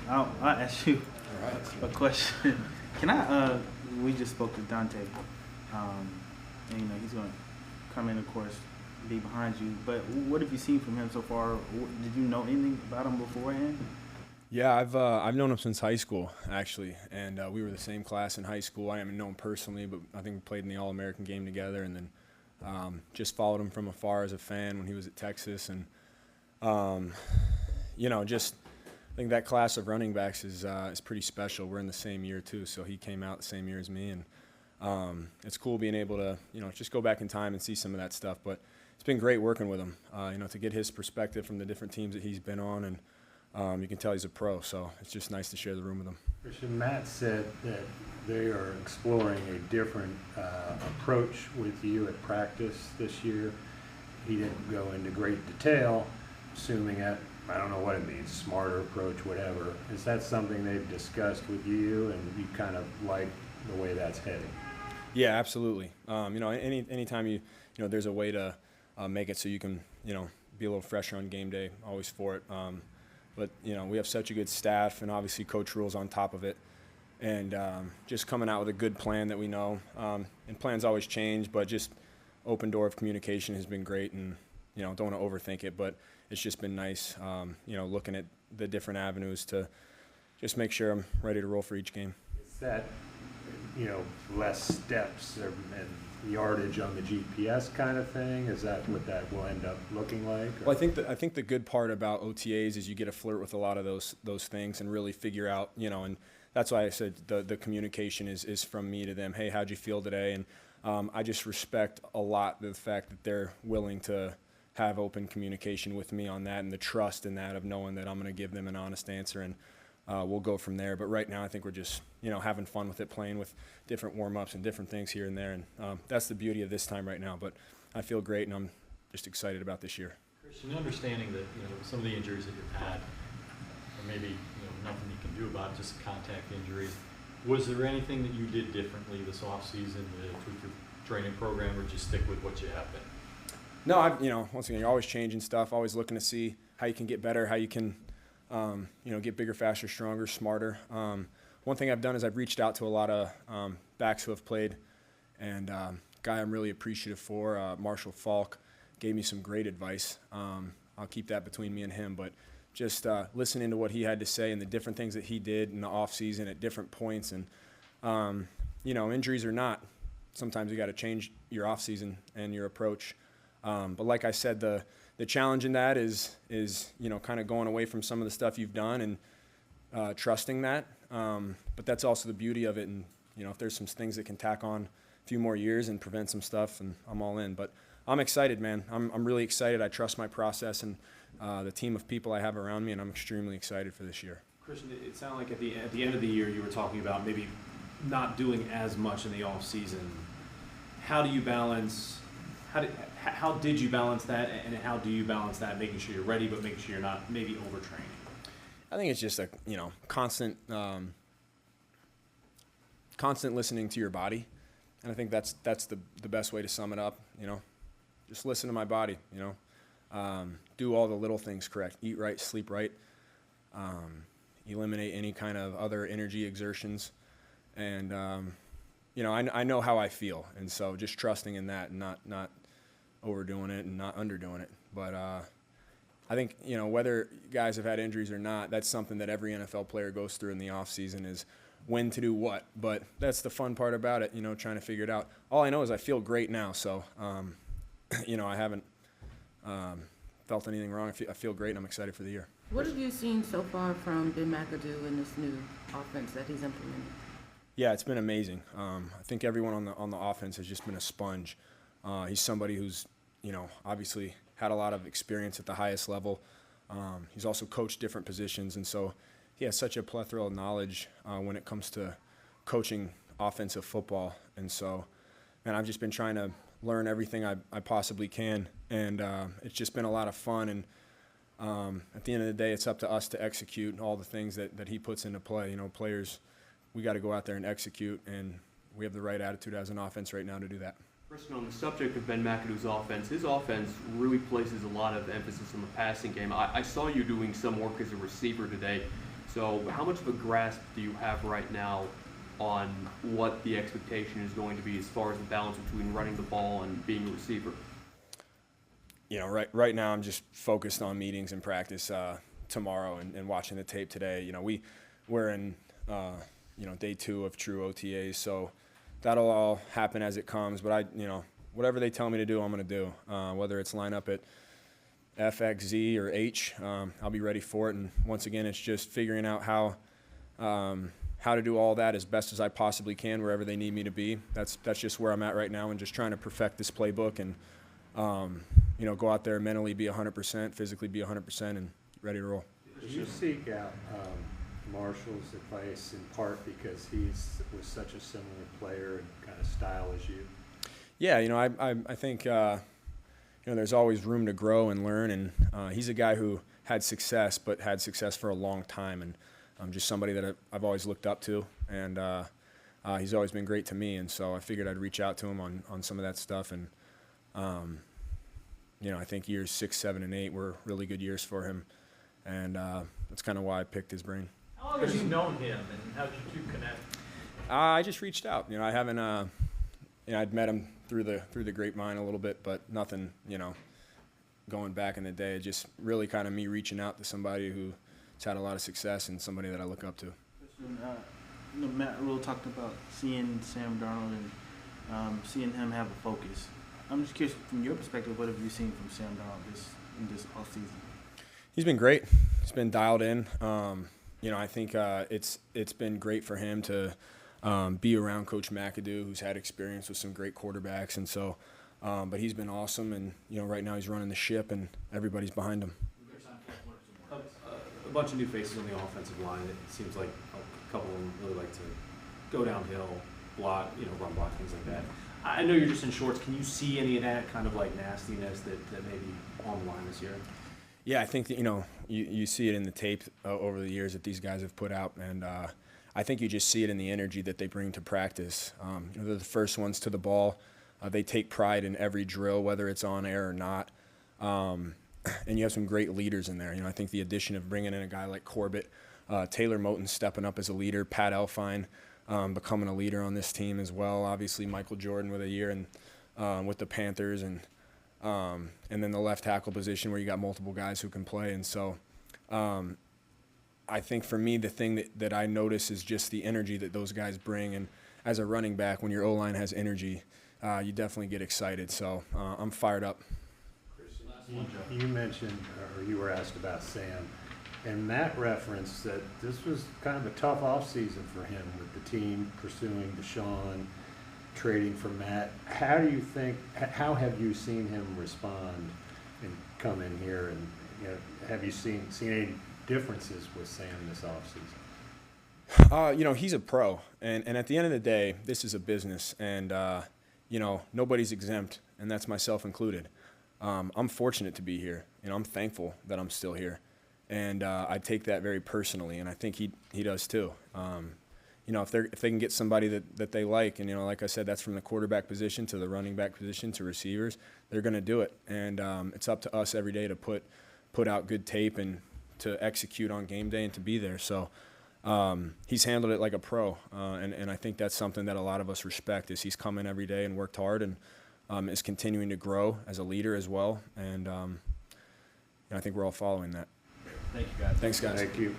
I'll ask you All right. a question. Can I? We just spoke to Dante, and he's going to come in, of course, be behind you. But what have you seen from him so far? Did you know anything about him beforehand? Yeah, I've known him since high school actually, and we were the same class in high school. I haven't known him personally, but I think we played in the All-American game together, and then just followed him from afar as a fan when he was at Texas, and just I think that class of running backs is pretty special. We're in the same year too, so he came out the same year as me, and it's cool being able to just go back in time and see some of that stuff. But it's been great working with him, to get his perspective from the different teams that he's been on, and you can tell he's a pro, so it's just nice to share the room with him. Christian, Matt said that they are exploring a different approach with you at practice this year. He didn't go into great detail, assuming that, I don't know what it means, smarter approach, whatever. Is that something they've discussed with you, and you kind of like the way that's heading? Yeah, absolutely. Anytime there's a way to make it so you can, be a little fresher on game day, always for it. But we have such a good staff, and obviously Coach Rule's on top of it, and just coming out with a good plan that we know. And plans always change, but just open door of communication has been great, and don't want to overthink it, but it's just been nice, looking at the different avenues to just make sure I'm ready to roll for each game. Is that, less steps and yardage on the GPS kind of thing? Is that what that will end up looking like? Or? Well, I think the good part about OTAs is you get to flirt with a lot of those things and really figure out, and that's why I said the communication is from me to them. Hey, how'd you feel today? And I just respect a lot the fact that they're willing to have open communication with me on that, and the trust in that of knowing that I'm going to give them an honest answer, and we'll go from there. But right now I think we're just having fun with it, playing with different warm-ups and different things here and there, and that's the beauty of this time right now. But I feel great, and I'm just excited about this year. Christian, understanding that some of the injuries that you've had, or maybe nothing you can do about it, just contact injuries, was there anything that you did differently this offseason to tweak your training program, or just stick with what you have been? No, once again, you're always changing stuff, always looking to see how you can get better, how you can, get bigger, faster, stronger, smarter. One thing I've done is I've reached out to a lot of backs who have played, and guy I'm really appreciative for, Marshall Falk, gave me some great advice. I'll keep that between me and him, but just listening to what he had to say and the different things that he did in the off season at different points, and injuries or not, sometimes you got to change your off season and your approach. But like I said, the challenge in that is kind of going away from some of the stuff you've done and trusting that. But that's also the beauty of it. And if there's some things that can tack on a few more years and prevent some stuff, and I'm all in. But I'm excited, man. I'm really excited. I trust my process and the team of people I have around me, and I'm extremely excited for this year. Christian, it sounded like at the end of the year you were talking about maybe not doing as much in the off season. How do you balance? How did you balance that, and how do you balance that, making sure you're ready but making sure you're not maybe overtraining? I think it's just a constant listening to your body, and I think that's the best way to sum it up. Just listen to my body. Do all the little things correct. Eat right, sleep right. Eliminate any kind of other energy exertions, and I know how I feel, and so just trusting in that, and not overdoing it and not underdoing it. But I think whether guys have had injuries or not, that's something that every NFL player goes through in the off season, is when to do what. But that's the fun part about it, trying to figure it out. All I know is I feel great now, so I haven't felt anything wrong. I feel great, and I'm excited for the year. What have you seen so far from Ben McAdoo in this new offense that he's implemented? Yeah, it's been amazing. I think everyone on the offense has just been a sponge. He's somebody who's obviously had a lot of experience at the highest level. He's also coached different positions, and so he has such a plethora of knowledge when it comes to coaching offensive football. And so, man, I've just been trying to learn everything I possibly can, and it's just been a lot of fun. And at the end of the day, it's up to us to execute all the things that he puts into play. Players, we got to go out there and execute, and we have the right attitude as an offense right now to do that. Christian, on the subject of Ben McAdoo's offense, his offense really places a lot of emphasis on the passing game. I saw you doing some work as a receiver today. So how much of a grasp do you have right now on what the expectation is going to be as far as the balance between running the ball and being a receiver? You know, right now I'm just focused on meetings and practice tomorrow and watching the tape today. You know, we're in day 2 of true OTAs, so that'll all happen as it comes. But whatever they tell me to do, I'm going to do. Whether it's line up at F, X, Z, or H, I'll be ready for it. And once again, it's just figuring out how to do all that as best as I possibly can wherever they need me to be. That's just where I'm at right now, and just trying to perfect this playbook and go out there mentally be 100%, physically be 100%, and ready to roll. Did you seek out Marshall's advice in part because was such a similar player and kind of style as you? Yeah, I think there's always room to grow and learn, and he's a guy who had success, but had success for a long time, and just somebody that I've always looked up to, and he's always been great to me, and so I figured I'd reach out to him on some of that stuff, and I think years 6, 7, and 8 were really good years for him, and that's kind of why I picked his brain. How long have you known him, and how did you two connect? I just reached out. I haven't. I'd met him through the grapevine a little bit, but nothing. Going back in the day, just really kind of me reaching out to somebody who's had a lot of success and somebody that I look up to. Matt Rule talked about seeing Sam Darnold and seeing him have a focus. I'm just curious, from your perspective, what have you seen from Sam Darnold in this offseason? He's been great. He's been dialed in. I think it's been great for him to be around Coach McAdoo, who's had experience with some great quarterbacks, and so. But he's been awesome, and right now he's running the ship, and everybody's behind him. A bunch of new faces on the offensive line. It seems like a couple of them really like to go downhill, block, run block, things like that. I know you're just in shorts. Can you see any of that kind of like nastiness that may be on the line this year? Yeah, I think that, you see it in the tape over the years that these guys have put out, and I think you just see it in the energy that they bring to practice. They're the first ones to the ball. They take pride in every drill, whether it's on air or not. And you have some great leaders in there. I think the addition of bringing in a guy like Corbett, Taylor Moton stepping up as a leader, Pat Elfine becoming a leader on this team as well. Obviously, Michael Jordan with a year and with the Panthers, and then the left tackle position where you got multiple guys who can play. And so I think for me, the thing that I notice is just the energy that those guys bring. And as a running back, when your O-line has energy, you definitely get excited. So I'm fired up. You mentioned, or you were asked about Sam, and Matt referenced that this was kind of a tough offseason for him with the team pursuing Deshaun, trading for Matt. How have you seen him respond and come in here, and have you seen any differences with Sam this offseason? He's a pro, and at the end of the day, this is a business, and nobody's exempt, and that's myself included. I'm fortunate to be here, I'm thankful that I'm still here, and I take that very personally, and I think he does too. If they can get somebody that they like, and like I said, that's from the quarterback position to the running back position to receivers, they're going to do it, and it's up to us every day to put out good tape and to execute on game day and to be there. So he's handled it like a pro, and I think that's something that a lot of us respect. Is he's come in every day and worked hard, and is continuing to grow as a leader as well, and I think we're all following that. Thank you, guys. Thanks, guys. Thank you.